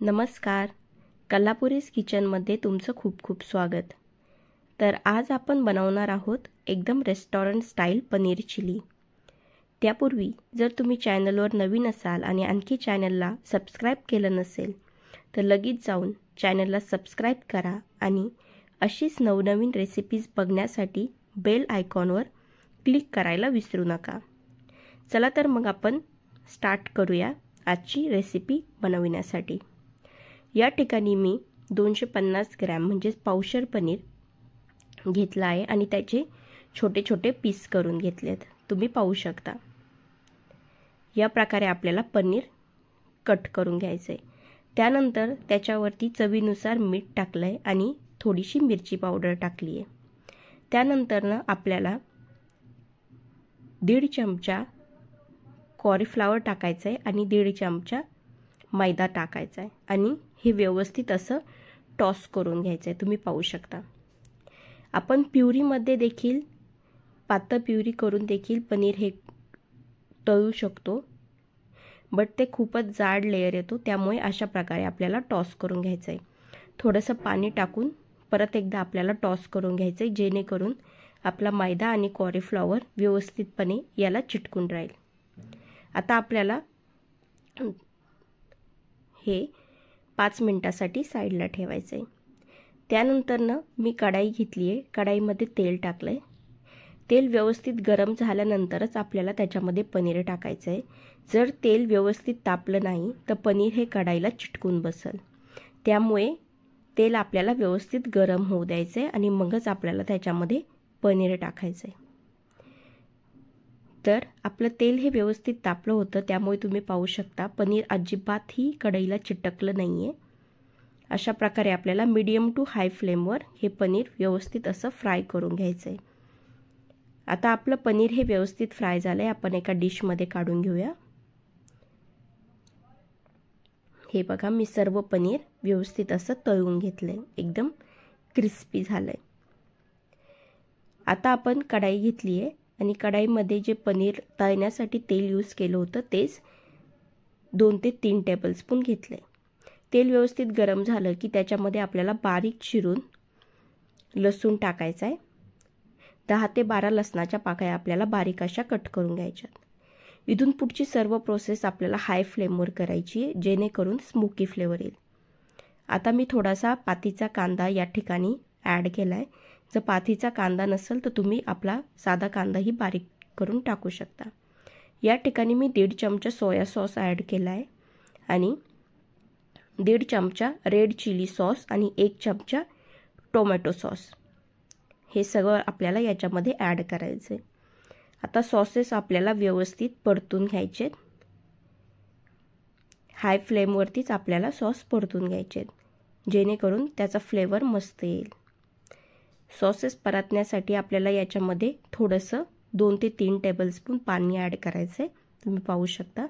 नमस्कार, कोल्हापुरीज किचनमध्ये तुमचं खूप खूप स्वागत। तर आज आपण बनवणार आहोत एकदम रेस्टॉरंट स्टाईल पनीर चिली। त्यापूर्वी जर तुम्ही चॅनलवर नवीन असाल आणि आणखी चॅनलला सबस्क्राइब केलं नसेल तर लगेच जाऊन चॅनलला सबस्क्राइब करा आणि अशीच नवनवीन रेसिपीज बघण्यासाठी बेल आयकॉनवर क्लिक करायला विसरू नका। चला तर मग आपण स्टार्ट करूया आजची रेसिपी बनवण्यासाठी। या ठिकाणी मी 250 ग्रॅम म्हणजे पावशेर पनीर घेतला आहे आणि त्याचे छोटे छोटे पीस करून घेतलेत, तुम्ही पाहू शकता। या प्रकारे आपल्याला पनीर कट करून घ्यायचे। त्यानंतर त्याच्यावरती चवीनुसार मीठ टाकलंय आणि थोडीशी मिरची पावडर टाकली आहे। त्यानंतर आपल्याला 1.5 चमचा कॉर्नफ्लॉवर टाकायचा आहे आणि 1.5 चमचा मैदा टाकायचा आहे आणि हे व्यवस्थित असं टॉस करून घ्यायचं आहे, तुम्ही पाहू शकता। आपण प्युरीमध्ये देखील पातळ प्युरी करून देखील पनीर हे तळू शकतो, बट ते खूपच जाड लेयर येतो, त्यामुळे अशा प्रकारे आपल्याला टॉस करून घ्यायचं आहे। थोडंसं पाणी टाकून परत एकदा आपल्याला टॉस करून घ्यायचं आहे, जेणेकरून आपला मैदा आणि कॉर्नफ्लॉवर व्यवस्थितपणे याला चिटकून राहील। आता आपल्याला हे 5 मिनिटासाठी साइडला ठेवायचं आहे। त्यानंतर मी कढाई घेतली आहे, कढाईमध्ये तेल टाकलंय। तेल व्यवस्थित गरम झाल्यानंतरच आपल्याला त्याच्यामध्ये पनीर टाकायचं आहे। जर तेल व्यवस्थित तापलं नाही तर पनीर हे कढाईला चिटकून बसेल, त्यामुळे तेल आपल्याला व्यवस्थित गरम होऊ द्यायचं आहे आणि मगच आपल्याला त्याच्यामध्ये पनीर टाकायचं आहे। तर आपलं तेल हे व्यवस्थित तापलं होतं, त्यामुळे तुम्ही पाहू शकता पनीर अजिबातही कढईला चिटकलं नाहीये। अशा प्रकारे आपल्याला मीडियम टू हाय फ्लेमवर हे पनीर व्यवस्थित असं फ्राय करून घ्यायचं आहे। आता आपलं पनीर हे व्यवस्थित फ्राय झालंय, आपण एका डिशमध्ये काढून घेऊया। हे बघा, मी सर्व पनीर व्यवस्थित असं तळून घेतलंय, एकदम क्रिस्पी झालंय। आता आपण कढाई घेतली आहे आणि कढाईमध्ये जे पनीर तळण्यासाठी तेल यूज केलं होतं तेच 2 ते 3 टेबलस्पून घेतले। तेल व्यवस्थित गरम झालं की त्याच्यामध्ये आपल्याला बारीक चिरून लसूण टाकायचा आहे। 10 ते 12 लसणाच्या पाकळ्या आपल्याला बारीक अशा कट करून घ्यायच्यात। इथून पुढची सर्व प्रोसेस आपल्याला हाय फ्लेमवर करायची आहे, जेणेकरून स्मोकी फ्लेवर येईल। आता मी थोडासा पातीचा कांदा या ठिकाणी ॲड केलाय। जर पातीचा कांदा नसेल तर तुम्ही आपला साधा कांदाही बारीक करून टाकू शकता। या ठिकाणी मी 1.5 चमचा सोया सॉस ॲड केलाय आणि 1.5 चमचा रेड चिली सॉस आणि 1 चमचा टोमॅटो सॉस हे सगळं आपल्याला याच्यामध्ये ॲड करायचे। आता सॉसेस आपल्याला व्यवस्थित परतून घ्यायचे। हाय फ्लेमवरतीच आपल्याला सॉस परतून घ्यायचे, जेणेकरून त्याचा फ्लेवर मस्त येईल। सॉसेस परतण्यासाठी आपल्याला याच्यामध्ये थोडंसं 2 ते 3 टेबलस्पून पाणी ॲड करायचे, तुम्ही पाहू शकता,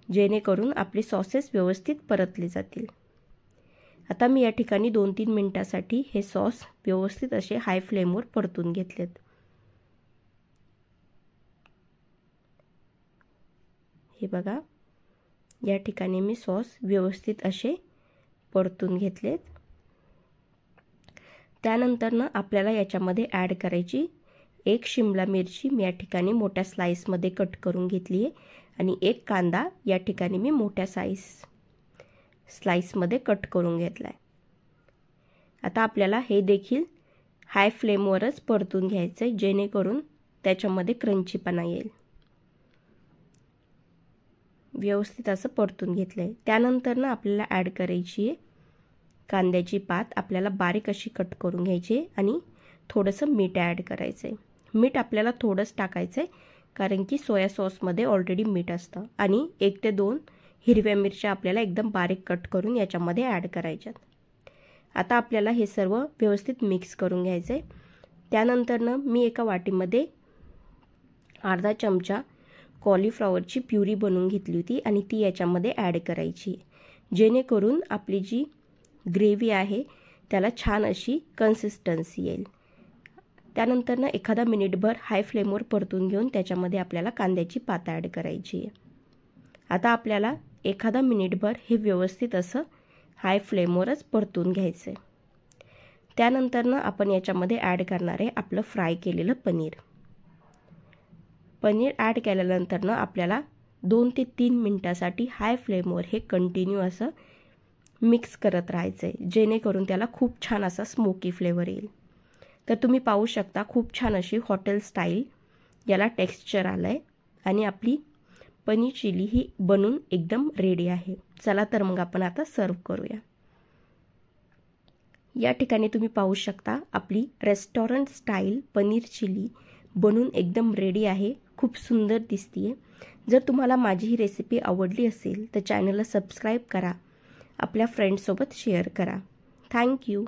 जेणेकरून आपले सॉसेस व्यवस्थित परतले जातील। आता मी या ठिकाणी 2-3 मिनिटासाठी हे सॉस व्यवस्थित असे हाय फ्लेमवर परतून घेतलेत। हे बघा, या ठिकाणी मी सॉस व्यवस्थित असे परतून घेतलेत। त्यानंतर आपल्याला याच्यामध्ये ॲड करायची 1 शिमला मिरची मी या ठिकाणी मोठ्या स्लाइसमध्ये कट करून घेतली आहे आणि 1 कांदा या ठिकाणी मी मोठ्या स्लाइसमध्ये कट करून घेतलाय। आता आपल्याला हे देखील हाय फ्लेमवरच परतून घ्यायचं आहे, जेणेकरून त्याच्यामध्ये क्रंचीपणा येईल। व्यवस्थित असं परतून घेतलंय। त्यानंतर आपल्याला ॲड करायची आहे कांद्याची पात, आपल्याला बारीक अशी कट करून घ्यायची आणि थोडंसं मीठ ॲड करायचं आहे। मीठ आपल्याला थोडंच टाकायचं आहे, कारण की सोया सॉसमध्ये ऑलरेडी मीठ असतं आणि 1 ते 2 हिरव्या मिरच्या आपल्याला एकदम बारीक कट करून याच्यामध्ये ॲड करायच्यात। आता आपल्याला हे सर्व व्यवस्थित मिक्स करून घ्यायचं आहे। त्यानंतर मी एका वाटीमध्ये अर्धा चमचा कॉलीफ्लॉवरची प्युरी बनवून घेतली होती आणि ती याच्यामध्ये ॲड करायची, जेणेकरून आपली जी ग्रेव्ही आहे त्याला छान अशी कन्सिस्टन्सी येईल। त्यानंतर एखादा मिनिटभर हाय फ्लेमवर परतून घेऊन त्याच्यामध्ये आपल्याला कांद्याची पात ॲड करायची आहे। आता आपल्याला एखादा मिनिटभर हे व्यवस्थित असं हाय फ्लेमवरच परतून घ्यायचं आहे. त्यानंतर आपण याच्यामध्ये ॲड करणार आहे आपलं फ्राय केलेलं पनीर. पनीर ॲड केल्यानंतर आपल्याला 2 ते 3 मिनिटासाठी हाय फ्लेमवर हे कंटिन्यू असं मिक्स करत राहायचं आहे, जेणेकरून त्याला खूप छान असा स्मोकी फ्लेवर येईल. तर तुम्ही पाहू शकता खूप छान अशी हॉटेल स्टाईल याला टेक्स्चर आलं आहे आणि आपली पनीर चिली ही बनून एकदम रेडी आहे. चला तर मग आपण आता सर्व करूया. या ठिकाणी तुम्ही पाहू शकता आपली रेस्टॉरंट स्टाईल पनीर चिली बनून एकदम रेडी आहे. खूप सुंदर दिसतीये. जर तुम्हाला माझी ही रेसिपी आवडली असेल तर चॅनलला सबस्क्राईब करा, आपल्या फ्रेंड्ससोबत शेअर करा. थँक्यू.